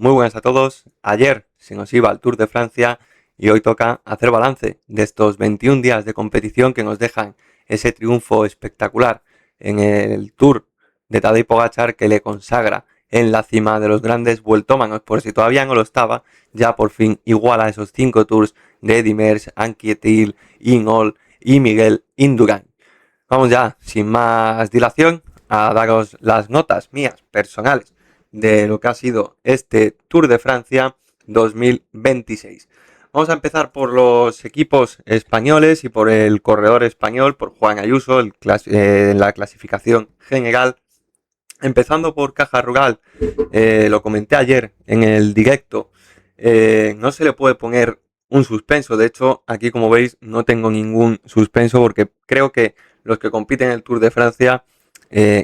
Muy buenas a todos. Ayer se nos iba al Tour de Francia y hoy toca hacer balance de estos 21 días de competición que nos dejan ese triunfo espectacular en el Tour de Tadej Pogačar que le consagra en la cima de los grandes vueltómanos. Por si todavía no lo estaba, ya por fin iguala esos 5 Tours de Eddy Merckx, Anquetil, Inol y Miguel Indurain. Vamos ya, sin más dilación, a daros las notas mías personales de lo que ha sido este Tour de Francia 2026. Vamos a empezar por los equipos españoles y por el corredor español, por Juan Ayuso, en la clasificación general. Empezando por Caja Rural, lo comenté ayer en el directo, no se le puede poner un suspenso. De hecho, aquí como veis no tengo ningún suspenso porque creo que los que compiten en el Tour de Francia,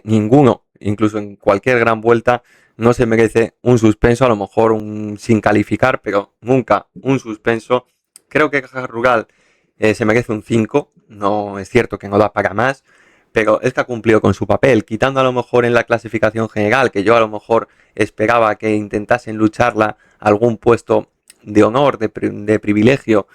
ninguno, incluso en cualquier gran vuelta, no se merece un suspenso, a lo mejor un sin calificar, pero nunca un suspenso. Creo que Caja Rural se merece un 5, no es cierto que no da para más, pero es que ha cumplido con su papel, quitando a lo mejor en la clasificación general, que yo a lo mejor esperaba que intentasen lucharla algún puesto de honor, de privilegio,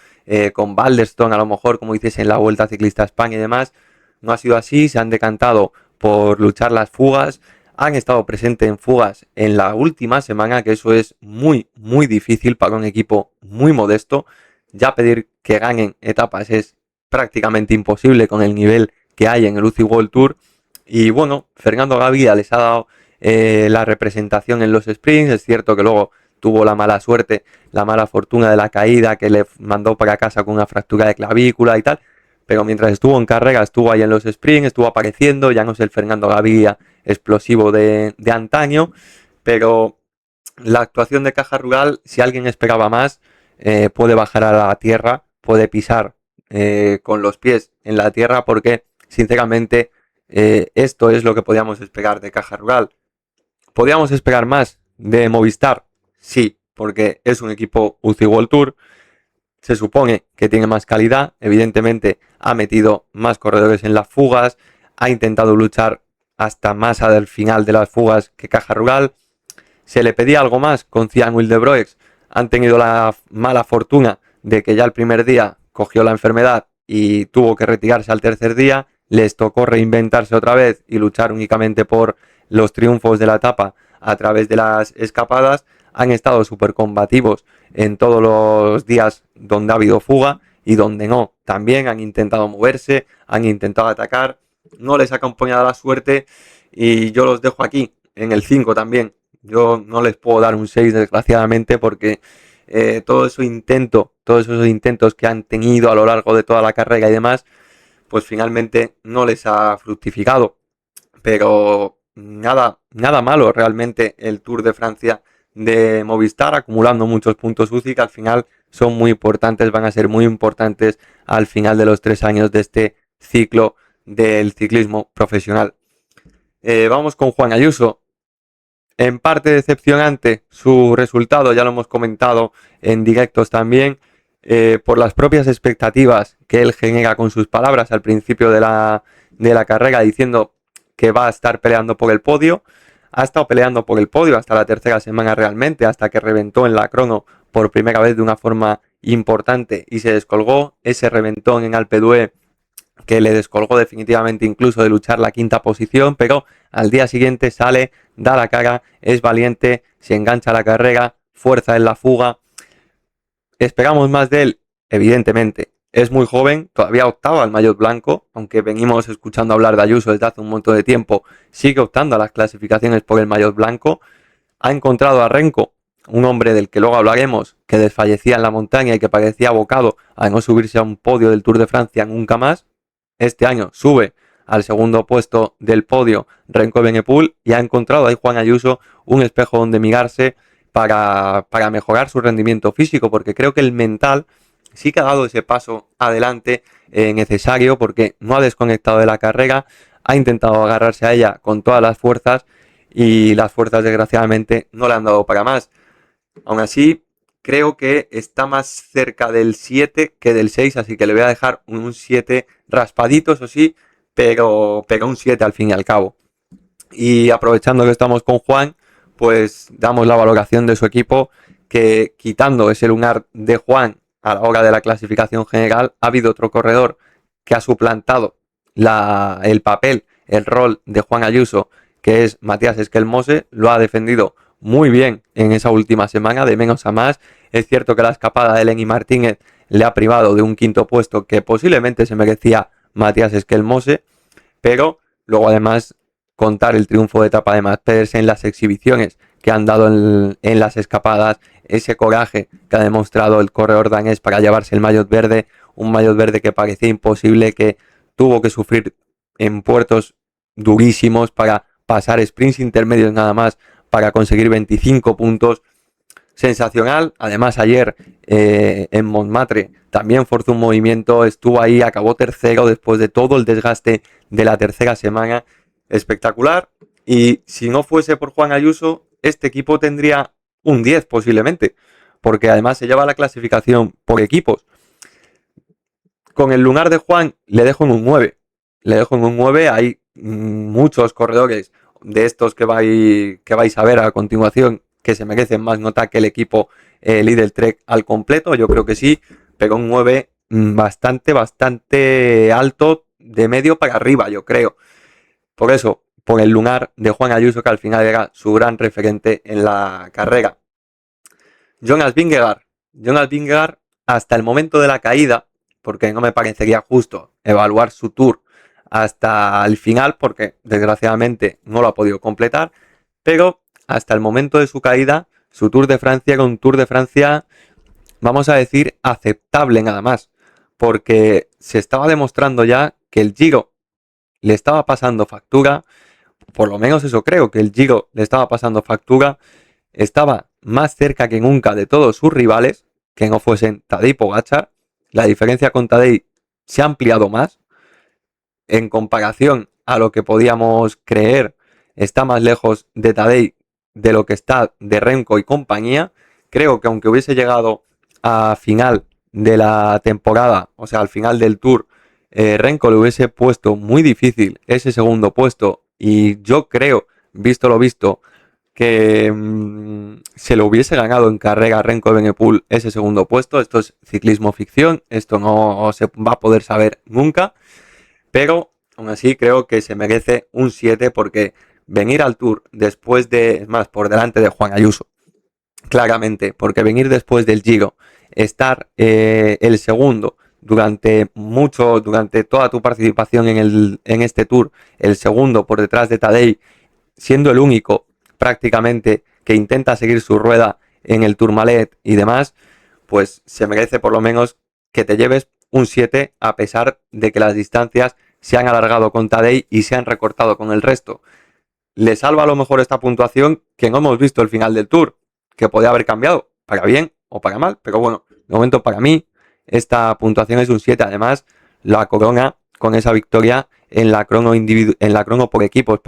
con Balderstone a lo mejor, como dices, en la Vuelta Ciclista a España y demás. No ha sido así, se han decantado por luchar las fugas, han estado presentes en fugas en la última semana, que eso es muy, muy difícil para un equipo muy modesto. Ya pedir que ganen etapas es prácticamente imposible con el nivel que hay en el UCI World Tour. Y bueno, Fernando Gaviria les ha dado la representación en los sprints. Es cierto que luego tuvo la mala suerte, la mala fortuna de la caída que le mandó para casa con una fractura de clavícula y tal, pero mientras estuvo en carrera, estuvo ahí en los sprints, estuvo apareciendo. Ya no es el Fernando Gaviria explosivo de antaño, pero la actuación de Caja Rural, si alguien esperaba más, puede bajar a la tierra, puede pisar con los pies en la tierra, porque sinceramente esto es lo que podíamos esperar de Caja Rural. ¿Podíamos esperar más de Movistar? Sí, porque es un equipo UCI World Tour. Se supone que tiene más calidad, evidentemente ha metido más corredores en las fugas, ha intentado luchar hasta más al final de las fugas que Caja Rural. Se le pedía algo más con Cian Wildebroeks. Han tenido la mala fortuna de que ya el primer día cogió la enfermedad y tuvo que retirarse al tercer día. Les tocó reinventarse otra vez y luchar únicamente por los triunfos de la etapa a través de las escapadas. Han estado súper combativos en todos los días donde ha habido fuga y donde no. También han intentado moverse, han intentado atacar. No les ha acompañado la suerte y yo los dejo aquí en el 5 también. Yo no les puedo dar un 6 desgraciadamente, porque todos esos intentos que han tenido a lo largo de toda la carrera y demás, pues finalmente no les ha fructificado. Pero nada malo realmente el Tour de Francia de Movistar, acumulando muchos puntos UCI que al final son muy importantes, van a ser muy importantes al final de los 3 años de este ciclo del ciclismo profesional. Vamos con Juan Ayuso. En parte decepcionante su resultado, ya lo hemos comentado en directos también, por las propias expectativas que él genera con sus palabras al principio de la carrera, diciendo que va a estar peleando por el podio. Ha estado peleando por el podio hasta la tercera semana realmente, hasta que reventó en la crono por primera vez de una forma importante y se descolgó. Ese reventón en Alpe d'Huez que le descolgó definitivamente incluso de luchar la quinta posición, pero al día siguiente sale, da la cara, es valiente, se engancha a la carrera, fuerza en la fuga. ¿Esperamos más de él? Evidentemente. Es muy joven, todavía optaba al maillot blanco, aunque venimos escuchando hablar de Ayuso desde hace un montón de tiempo, sigue optando a las clasificaciones por el maillot blanco. Ha encontrado a Renko, un hombre del que luego hablaremos, que desfallecía en la montaña y que parecía abocado a no subirse a un podio del Tour de Francia nunca más. Este año sube al segundo puesto del podio Renko Evenepoel y ha encontrado ahí Juan Ayuso un espejo donde mirarse para mejorar su rendimiento físico, porque creo que el mental sí que ha dado ese paso adelante necesario, porque no ha desconectado de la carrera, ha intentado agarrarse a ella con todas las fuerzas y las fuerzas desgraciadamente no le han dado para más. Aún así, creo que está más cerca del 7 que del 6, así que le voy a dejar un 7 raspadito, eso sí, pero un 7 al fin y al cabo. Y aprovechando que estamos con Juan, pues damos la valoración de su equipo, que quitando ese lugar de Juan a la hora de la clasificación general, ha habido otro corredor que ha suplantado el papel, el rol de Juan Ayuso, que es Matías Esquelmose. Lo ha defendido muy bien en esa última semana, de menos a más. Es cierto que la escapada de Lenny Martínez le ha privado de un quinto puesto que posiblemente se merecía Matías Esquelmose, pero luego además contar el triunfo de etapa de Mads Pedersen en las exhibiciones que han dado en las escapadas, ese coraje que ha demostrado el corredor danés para llevarse el maillot verde, un maillot verde que parecía imposible, que tuvo que sufrir en puertos durísimos para pasar sprints intermedios nada más para conseguir 25 puntos. Sensacional. Además ayer en Montmartre también forzó un movimiento, estuvo ahí, acabó tercero después de todo el desgaste de la tercera semana. Espectacular. Y si no fuese por Juan Ayuso, este equipo tendría un 10 posiblemente, porque además se lleva la clasificación por equipos. Con el lunar de Juan le dejo en un 9. Le dejo en un 9. Hay muchos corredores de estos que vais a ver a continuación que se merecen más nota que el equipo Lidl Trek al completo. Yo creo que sí, pero un 9 bastante alto, de medio para arriba, yo creo. Por eso, por el lunar de Juan Ayuso, que al final era su gran referente en la carrera. Jonas Vingegaard. Jonas Vingegaard, hasta el momento de la caída, porque no me parecería justo evaluar su tour hasta el final, porque desgraciadamente no lo ha podido completar, pero hasta el momento de su caída, su Tour de Francia era un Tour de Francia, vamos a decir, aceptable nada más, porque se estaba demostrando ya que el Giro le estaba pasando factura, por lo menos eso creo, que el Giro le estaba pasando factura, estaba más cerca que nunca de todos sus rivales, que no fuesen Tadej y Pogačar. La diferencia con Tadej se ha ampliado más. En comparación a lo que podíamos creer, está más lejos de Tadej de lo que está de Remco y compañía. Creo que aunque hubiese llegado a final de la temporada, o sea, al final del Tour, Remco le hubiese puesto muy difícil ese segundo puesto, y yo creo, visto lo visto, que se lo hubiese ganado en carrera Remco Evenepoel ese segundo puesto. Esto es ciclismo ficción, esto no se va a poder saber nunca, pero aún así creo que se merece un 7, porque venir al Tour después de, es más, por delante de Juan Ayuso, claramente, porque venir después del Giro, estar el segundo durante toda tu participación en este Tour, el segundo por detrás de Tadej, siendo el único prácticamente que intenta seguir su rueda en el Tourmalet y demás, pues se merece por lo menos que te lleves un 7, a pesar de que las distancias se han alargado con Tadej y se han recortado con el resto. Le salva a lo mejor esta puntuación que no hemos visto el final del Tour, que podía haber cambiado para bien o para mal, pero bueno, de momento para mí esta puntuación es un 7. Además, la corona con esa victoria en la crono por equipos,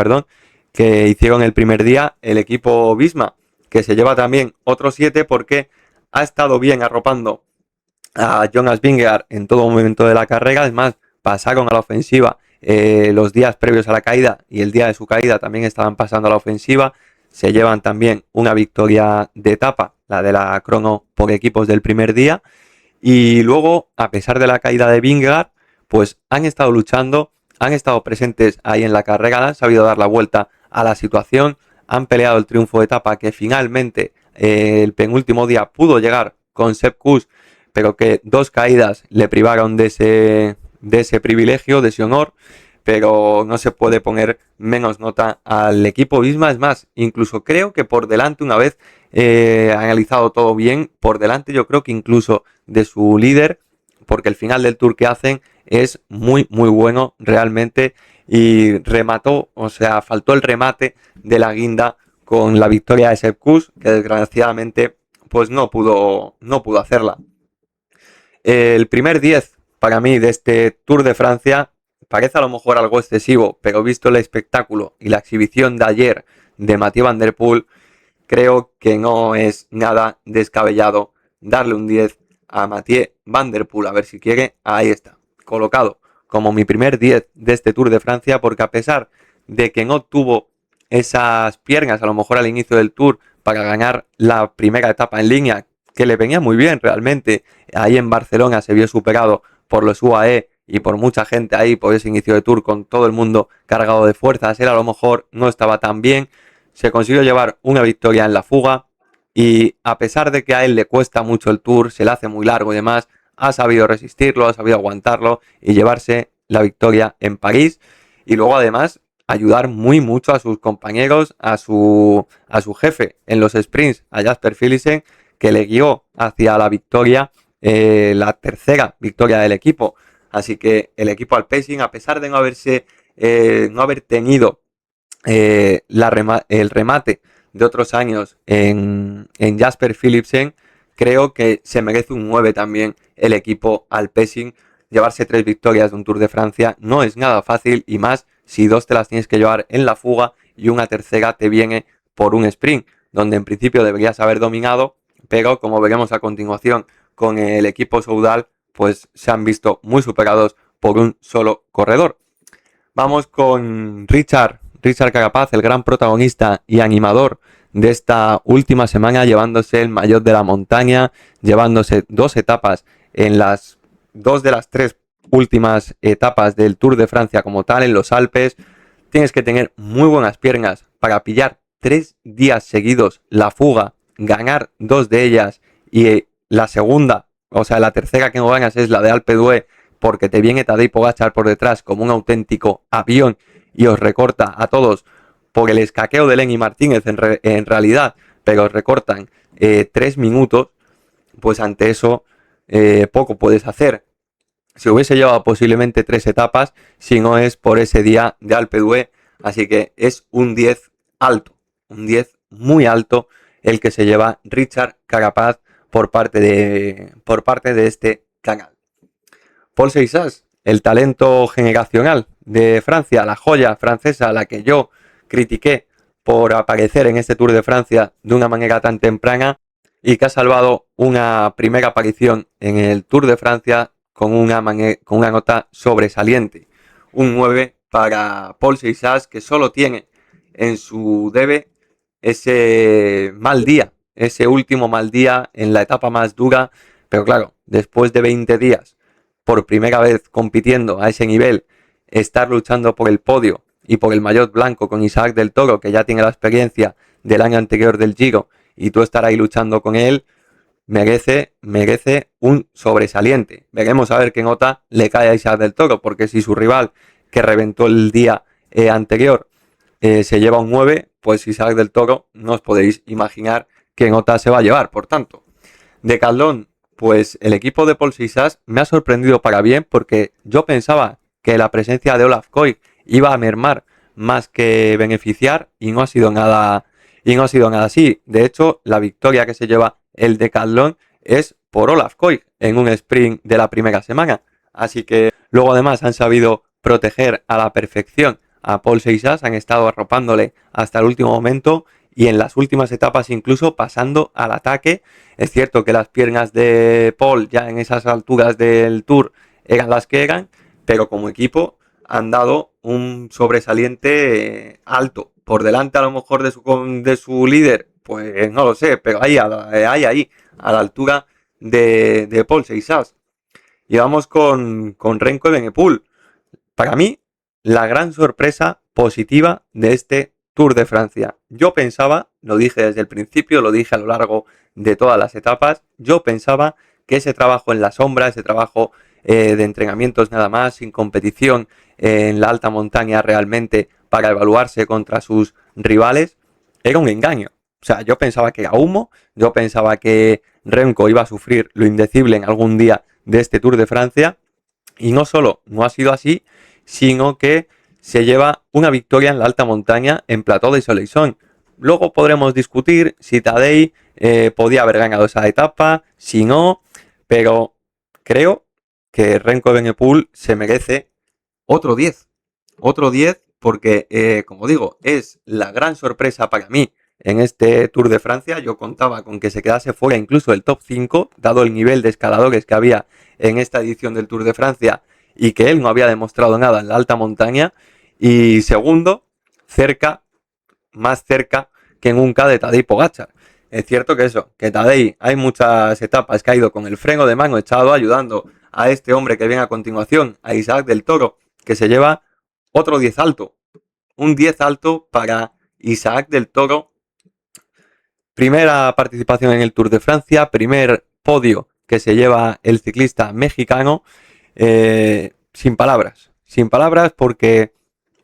que hicieron el primer día el equipo Visma, que se lleva también otro 7 porque ha estado bien arropando a Jonas Vingegaard en todo momento de la carrera. Es más, pasaron a la ofensiva los días previos a la caída, y el día de su caída también estaban pasando a la ofensiva. Se llevan también una victoria de etapa, la de la crono por equipos del primer día, y luego, a pesar de la caída de Vingegaard, pues han estado luchando, han estado presentes ahí en la carrera, han sabido dar la vuelta a la situación, han peleado el triunfo de etapa, que finalmente el penúltimo día pudo llegar con Sepp Kuss, pero que dos caídas le privaron de ese privilegio, de ese honor. Pero no se puede poner menos nota al equipo Visma. Es más, incluso creo que por delante, una vez analizado todo bien, por delante yo creo que incluso de su líder, porque el final del Tour que hacen es muy muy bueno realmente, y remató, o sea, faltó el remate de la guinda con la victoria de Sepp Kuss, que desgraciadamente pues no pudo hacerla. El primer 10 para mí de este Tour de Francia parece a lo mejor algo excesivo, pero visto el espectáculo y la exhibición de ayer de Mathieu Van Der Poel, creo que no es nada descabellado darle un 10 a Mathieu Van Der Poel. A ver si quiere, ahí está, colocado como mi primer 10 de este Tour de Francia, porque a pesar de que no tuvo esas piernas a lo mejor al inicio del Tour para ganar la primera etapa en línea, que le venía muy bien realmente. Ahí en Barcelona se vio superado por los UAE y por mucha gente ahí por ese inicio de Tour con todo el mundo cargado de fuerzas. Él a lo mejor no estaba tan bien. Se consiguió llevar una victoria en la fuga y a pesar de que a él le cuesta mucho el Tour, se le hace muy largo y demás, ha sabido resistirlo, ha sabido aguantarlo y llevarse la victoria en París. Y luego además ayudar muy mucho a sus compañeros, a su jefe en los sprints, a Jasper Philipsen, que le guió hacia la victoria, la tercera victoria del equipo. Así que el equipo Alpecin, a pesar de no haber tenido el remate de otros años en Jasper Philipsen, creo que se merece un 9 también el equipo Alpecin. Llevarse 3 victorias de un Tour de Francia no es nada fácil, y más si 2 te las tienes que llevar en la fuga y una tercera te viene por un sprint, donde en principio deberías haber dominado, pero como veremos a continuación con el equipo Soudal, pues se han visto muy superados por un solo corredor. Vamos con Richard Carapaz, el gran protagonista y animador de esta última semana, llevándose el maillot de la montaña, llevándose 2 etapas en las 2 de las 3 últimas etapas del Tour de Francia como tal, en los Alpes. Tienes que tener muy buenas piernas para pillar 3 días seguidos la fuga, ganar 2 de ellas y la segunda, o sea, la tercera que no ganas es la de Alpe d'Huez, porque te viene Tadej Pogačar por detrás como un auténtico avión y os recorta a todos por el escaqueo de Lenny Martínez en realidad, pero os recortan 3 minutos, pues ante eso poco puedes hacer. Se hubiese llevado posiblemente 3 etapas si no es por ese día de Alpe d'Huez, así que es un 10 alto, un 10 muy alto el que se lleva Richard Carapaz por parte de este canal. Paul Seixas, el talento generacional de Francia, la joya francesa a la que yo critiqué por aparecer en este Tour de Francia de una manera tan temprana y que ha salvado una primera aparición en el Tour de Francia con una nota sobresaliente. Un 9 para Paul Seixas, que solo tiene en su debe ese mal día, ese último mal día en la etapa más dura, pero claro, después de 20 días por primera vez compitiendo a ese nivel, estar luchando por el podio y por el maillot blanco con Isaac del Toro, que ya tiene la experiencia del año anterior del Giro, y tú estar ahí luchando con él, merece un sobresaliente. Veremos a ver qué nota le cae a Isaac del Toro, porque si su rival, que reventó el día anterior, se lleva un 9, pues Isaac del Toro no os podéis imaginar qué nota se va a llevar. Por tanto, Decathlon, pues el equipo de Paul Seixas me ha sorprendido para bien, porque yo pensaba que la presencia de Olaf Koig iba a mermar más que beneficiar, y no ha sido nada así. De hecho, la victoria que se lleva el Decathlon es por Olaf Koig en un sprint de la primera semana. Así que luego además han sabido proteger a la perfección a Paul Seixas, han estado arropándole hasta el último momento y en las últimas etapas incluso pasando al ataque. Es cierto que las piernas de Paul ya en esas alturas del Tour eran las que eran, pero como equipo han dado un sobresaliente alto. Por delante a lo mejor de su líder, pues no lo sé, pero ahí a la altura de Paul Seixas. Y vamos con Remco Evenepoel. Para mí, la gran sorpresa positiva de este Tour de Francia. Yo pensaba, lo dije desde el principio, lo dije a lo largo de todas las etapas, yo pensaba que ese trabajo en la sombra, ese trabajo de entrenamientos nada más, sin competición en la alta montaña realmente para evaluarse contra sus rivales, era un engaño. O sea, yo pensaba que era humo, yo pensaba que Remco iba a sufrir lo indecible en algún día de este Tour de Francia, y no solo no ha sido así, sino que se lleva una victoria en la alta montaña en Plateau de Soleilson. Luego podremos discutir si Tadej podía haber ganado esa etapa, si no, pero creo que Remco Evenepoel se merece otro 10. Otro 10 porque, como digo, es la gran sorpresa para mí en este Tour de Francia. Yo contaba con que se quedase fuera incluso del top 5, dado el nivel de escaladores que había en esta edición del Tour de Francia y que él no había demostrado nada en la alta montaña. Y segundo, cerca, más cerca que en un K de Tadej Pogačar. Es cierto que eso, que Tadej hay muchas etapas que ha ido con el freno de mano echado ayudando a este hombre que viene a continuación, a Isaac del Toro, que se lleva otro 10 alto. Un 10 alto para Isaac del Toro. Primera participación en el Tour de Francia, primer podio que se lleva el ciclista mexicano. Sin palabras porque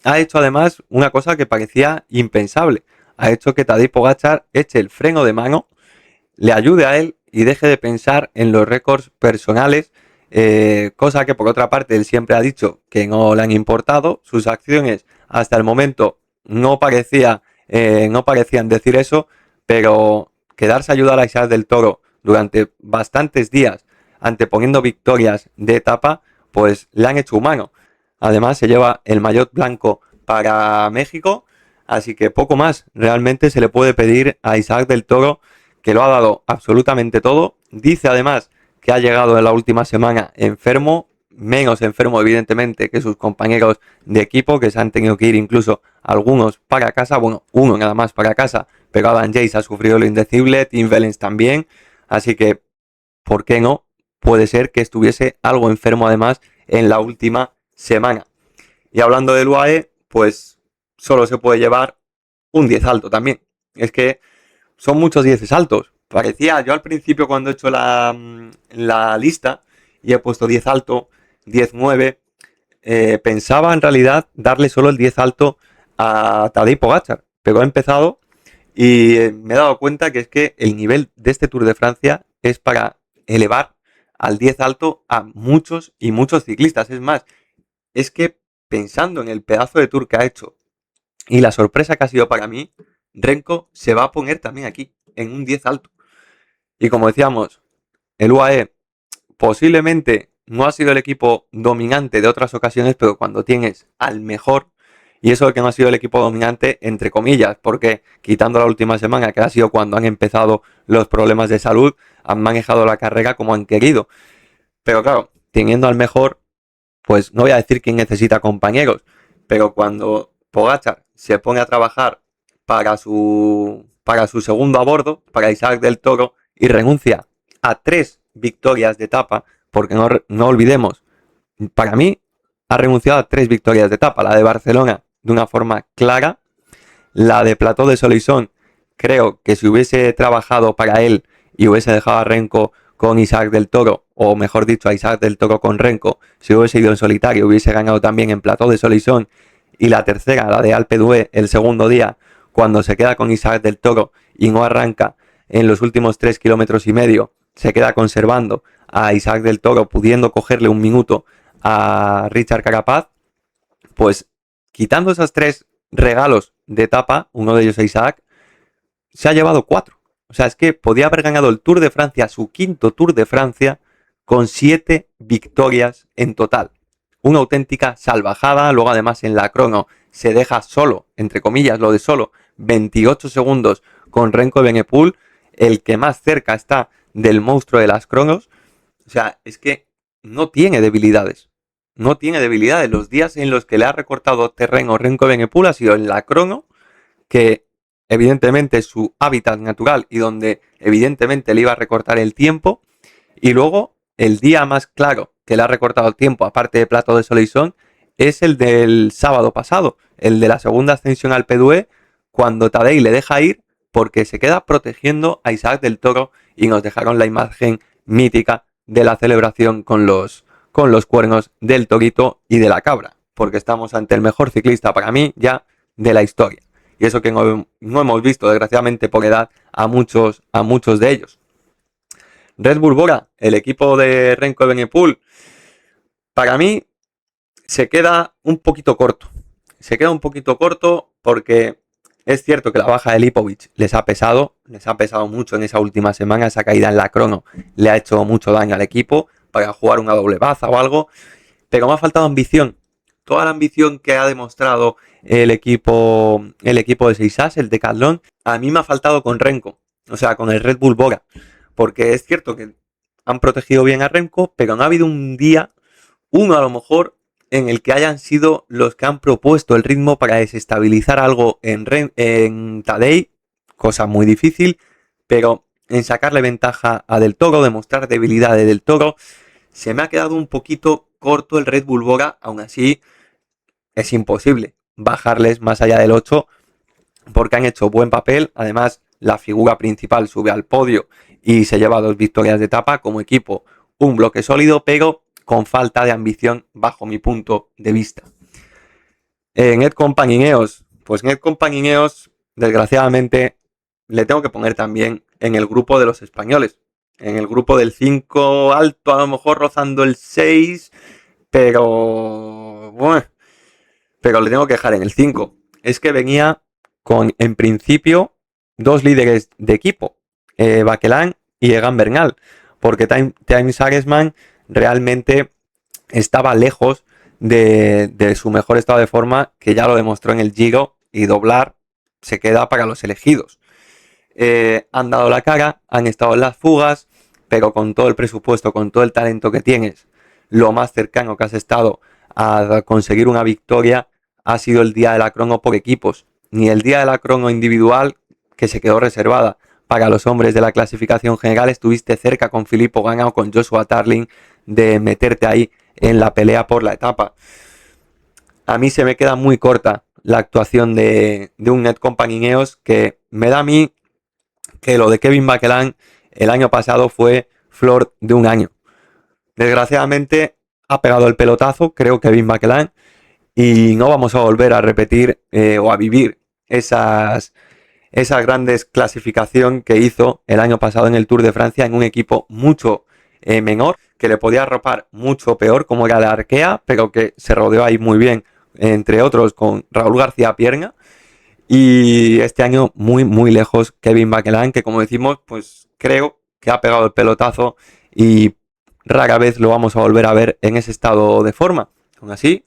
ha hecho además una cosa que parecía impensable. Ha hecho que Tadej Pogačar eche el freno de mano, le ayude a él y deje de pensar en los récords personales, cosa que por otra parte él siempre ha dicho que no le han importado. Sus acciones hasta el momento no parecían decir eso, pero quedarse a ayudar a Isaac del Toro durante bastantes días, anteponiendo victorias de etapa, pues le han hecho humano. Además se lleva el maillot blanco para México, así que poco más realmente se le puede pedir a Isaac del Toro, que lo ha dado absolutamente todo. Dice además que ha llegado en la última semana enfermo, menos enfermo evidentemente que sus compañeros de equipo, que se han tenido que ir incluso algunos para casa, bueno, uno nada más para casa, pero Adam Yates ha sufrido lo indecible, Tim Wellens también, así que, ¿por qué no? Puede ser que estuviese algo enfermo además en la última semana. Y hablando del UAE, pues solo se puede llevar un 10 alto también. Es que son muchos 10 altos. Parecía, yo al principio cuando he hecho la lista y he puesto 10 alto, 10 9, pensaba en realidad darle solo el 10 alto a Tadej Pogačar. Pero he empezado y me he dado cuenta que es que el nivel de este Tour de Francia es para elevar al 10 alto a muchos y muchos ciclistas. Es más, es que pensando en el pedazo de Tour que ha hecho y la sorpresa que ha sido para mí, Renko se va a poner también aquí, en un 10 alto. Y como decíamos, el UAE posiblemente no ha sido el equipo dominante de otras ocasiones, pero cuando tienes al mejor, y eso que no ha sido el equipo dominante, entre comillas, porque quitando la última semana, que ha sido cuando han empezado los problemas de salud, han manejado la carrera como han querido. Pero claro, teniendo al mejor, pues no voy a decir quién necesita compañeros, pero cuando Pogačar se pone a trabajar para su segundo a bordo, para Isaac del Toro, y renuncia a 3 victorias de etapa, porque no olvidemos, para mí ha renunciado a 3 victorias de etapa, la de Barcelona de una forma clara, la de Plató de Solissón, creo que si hubiese trabajado para él y hubiese dejado a Renko con Isaac del Toro, o mejor dicho a Isaac del Toro con Renko, si hubiese ido en solitario hubiese ganado también en Plató de Solissón. Y la tercera, la de Alpe d'Huez, el segundo día, cuando se queda con Isaac del Toro y no arranca en los últimos 3,5 kilómetros, se queda conservando a Isaac del Toro, pudiendo cogerle un minuto a Richard Carapaz, pues quitando esos 3 regalos de etapa, uno de ellos a Isaac, se ha llevado 4. O sea, es que podía haber ganado el Tour de Francia, su quinto Tour de Francia, con 7 victorias en total. Una auténtica salvajada. Luego además en la crono se deja solo, entre comillas lo de solo, 28 segundos con Renko Evenepoel, el que más cerca está del monstruo de las cronos. O sea, es que no tiene debilidades. No tiene debilidades. Los días en los que le ha recortado terreno Renko Evenepoel ha sido en la crono, que evidentemente es su hábitat natural y donde evidentemente le iba a recortar el tiempo. Y luego el día más claro que le ha recortado el tiempo, aparte de Plató de Solissón, es el del sábado pasado, el de la segunda ascensión al Alpe d'Huez, cuando Tadej le deja ir porque se queda protegiendo a Isaac del Toro y nos dejaron la imagen mítica de la celebración con los cuernos del torito y de la cabra, porque estamos ante el mejor ciclista para mí ya de la historia. Y eso que no hemos visto desgraciadamente por edad a muchos de ellos. Red Bull Bora, el equipo de Renko Evenepoel, para mí se queda un poquito corto. Se queda un poquito corto porque es cierto que la baja de Lipovic les ha pesado mucho en esa última semana. Esa caída en la crono le ha hecho mucho daño al equipo para jugar una doble baza o algo, pero me ha faltado ambición. Toda la ambición que ha demostrado el equipo de Seisas, el Decathlon, a mí me ha faltado con Renko, o sea, con el Red Bull Bora, porque es cierto que han protegido bien a Renko, pero no ha habido un día, uno a lo mejor, en el que hayan sido los que han propuesto el ritmo para desestabilizar algo en Tadej, cosa muy difícil, pero en sacarle ventaja a Del Toro, demostrar debilidad de Del Toro, se me ha quedado un poquito corto el Red Bull Bora. Aún así es imposible bajarles más allá del 8 porque han hecho buen papel. Además, la figura principal sube al podio y se lleva 2 victorias de etapa. Como equipo, un bloque sólido, pero con falta de ambición bajo mi punto de vista. Netcompany Ineos, pues Netcompany Ineos, desgraciadamente, le tengo que poner también en el grupo de los españoles. En el grupo del 5 alto, a lo mejor rozando el 6, pero bueno, pero le tengo que dejar en el 5. Es que venía con, en principio, 2 líderes de equipo, Bakelán y Egan Bernal, porque Time Sagesman realmente estaba lejos de su mejor estado de forma, que ya lo demostró en el Giro, y doblar se queda para los elegidos. Han dado la cara, han estado en las fugas, pero con todo el presupuesto, con todo el talento que tienes, lo más cercano que has estado a conseguir una victoria ha sido el día de la crono por equipos. Ni el día de la crono individual, que se quedó reservada para los hombres de la clasificación general, estuviste cerca con Filippo Ganna o con Joshua Tarling de meterte ahí en la pelea por la etapa. A mí se me queda muy corta la actuación de un Netcompany Ineos, que me da a mí que lo de Kevin Bakelán el año pasado fue flor de un año. Desgraciadamente ha pegado el pelotazo, creo, Kevin Bakelán, y no vamos a volver a repetir o a vivir esas grandes clasificación que hizo el año pasado en el Tour de Francia en un equipo mucho menor, que le podía arropar mucho peor, como era la Arkea, pero que se rodeó ahí muy bien, entre otros con Raúl García Pierna. Y este año muy muy lejos Kevin Bakelán, que como decimos, pues creo que ha pegado el pelotazo y rara vez lo vamos a volver a ver en ese estado de forma. Aún así,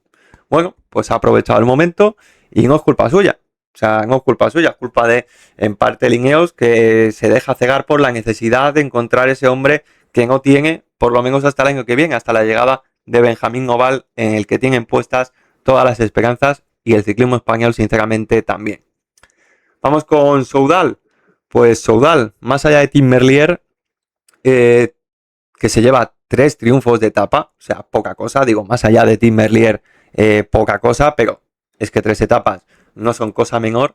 bueno, pues ha aprovechado el momento y no es culpa suya. O sea, no es culpa suya, es culpa de, en parte, Ineos, que se deja cegar por la necesidad de encontrar ese hombre que no tiene, por lo menos hasta el año que viene, hasta la llegada de Benjamín Noval, en el que tienen puestas todas las esperanzas, y el ciclismo español, sinceramente, también. Vamos con Soudal. Pues Soudal, más allá de Tim Merlier, que se lleva 3 triunfos de etapa, o sea, poca cosa, digo, más allá de Tim Merlier, poca cosa, pero es que 3 etapas no son cosa menor.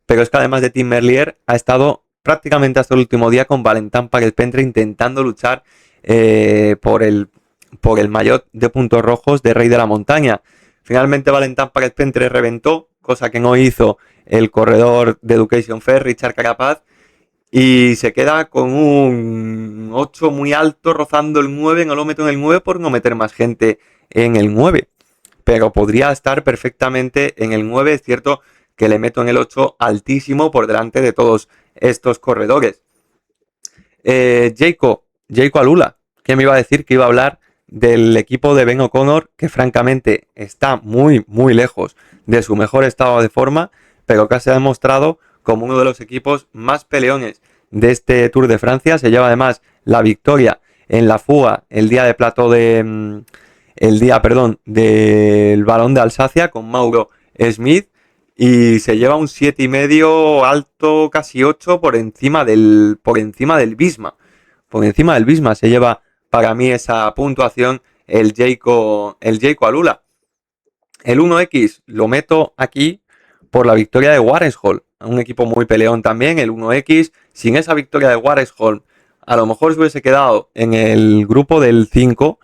Pero es que además de Tim Merlier, ha estado prácticamente hasta el último día con Valentán Pagels-Pentre intentando luchar por el maillot de puntos rojos de Rey de la Montaña. Finalmente Valentán Pagels-Pentre reventó, cosa que no hizo el corredor de Education First, Richard Carapaz, y se queda con un 8 muy alto, rozando el 9, no lo meto en el 9 por no meter más gente en el 9, pero podría estar perfectamente en el 9, es cierto que le meto en el 8 altísimo por delante de todos estos corredores. Jayco Alula, ¿quién me iba a decir que iba a hablar del equipo de Ben O'Connor, que francamente está muy muy lejos de su mejor estado de forma, pero que se ha demostrado como uno de los equipos más peleones de este Tour de Francia? Se lleva además la victoria en la fuga el día de plato de del Balón de Alsacia con Mauro Smith, y se lleva un 7,5 alto, casi 8 por encima del Visma. Por encima del Visma se lleva para mí esa puntuación el Jayco Alula. El 1X lo meto aquí por la victoria de Warensholm, un equipo muy peleón también, el 1X. Sin esa victoria de Warensholm, a lo mejor se hubiese quedado en el grupo del 5.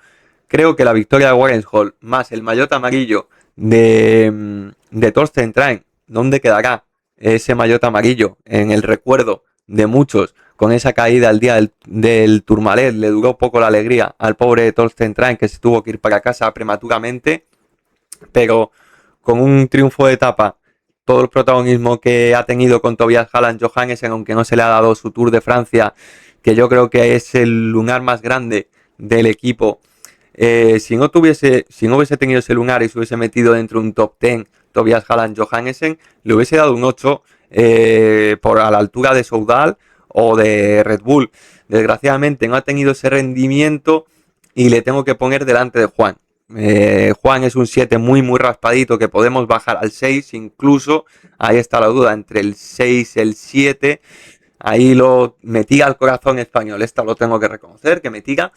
Creo que la victoria de Warensholm más el maillot amarillo de Torsten Train, ¿dónde quedará ese maillot amarillo? En el recuerdo de muchos, con esa caída el día del Tourmalet, le duró poco la alegría al pobre Torsten Train, que se tuvo que ir para casa prematuramente, pero con un triunfo de etapa, todo el protagonismo que ha tenido con Tobias Halland Johannessen, aunque no se le ha dado su Tour de Francia, que yo creo que es el lunar más grande del equipo. Si no hubiese tenido ese lunar y se hubiese metido dentro de un top 10 Tobias Halland Johannessen, le hubiese dado un 8 a la altura de Soudal o de Red Bull. Desgraciadamente no ha tenido ese rendimiento y le tengo que poner delante de Juan. Juan es un 7 muy muy raspadito que podemos bajar al 6 incluso. Ahí está la duda entre el 6 y el 7. Ahí me tira el corazón español. Esta lo tengo que reconocer, que me tira.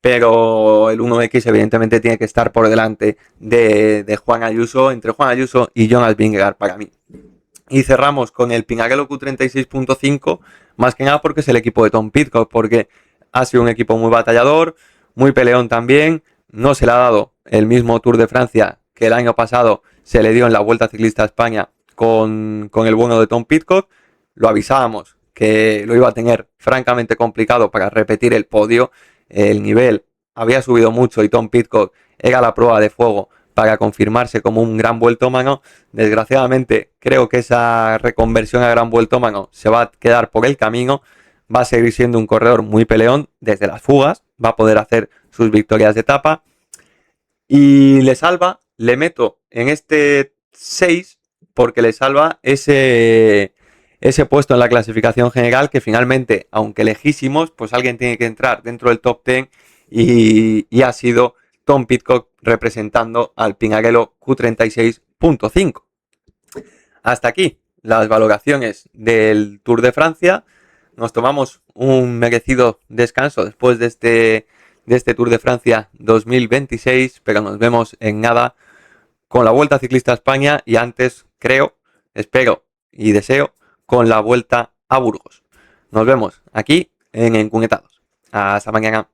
Pero el 1X evidentemente tiene que estar por delante de Juan Ayuso, entre Juan Ayuso y Jonas Vingegaard para mí. Y cerramos con el Pinarello Q36.5, más que nada porque es el equipo de Tom Pidcock, porque ha sido un equipo muy batallador, muy peleón también. No se le ha dado el mismo Tour de Francia que el año pasado se le dio en la Vuelta Ciclista a España con el bueno de Tom Pidcock. Lo avisábamos que lo iba a tener francamente complicado para repetir el podio. El nivel había subido mucho y Tom Pidcock era la prueba de fuego para confirmarse como un gran vueltómano. Desgraciadamente creo que esa reconversión a gran vueltómano se va a quedar por el camino. Va a seguir siendo un corredor muy peleón desde las fugas, va a poder hacer sus victorias de etapa. Y le salva, le meto en este 6 porque le salva ese puesto en la clasificación general que finalmente, aunque lejísimos, pues alguien tiene que entrar dentro del top 10 y ha sido Tom Pidcock representando al Pinarello Q36.5. Hasta aquí las valoraciones del Tour de Francia. Nos tomamos un merecido descanso después de este Tour de Francia 2026, pero nos vemos en nada con la Vuelta Ciclista a España y antes, creo, espero y deseo, con la Vuelta a Burgos. Nos vemos aquí en Encunetados. Hasta mañana.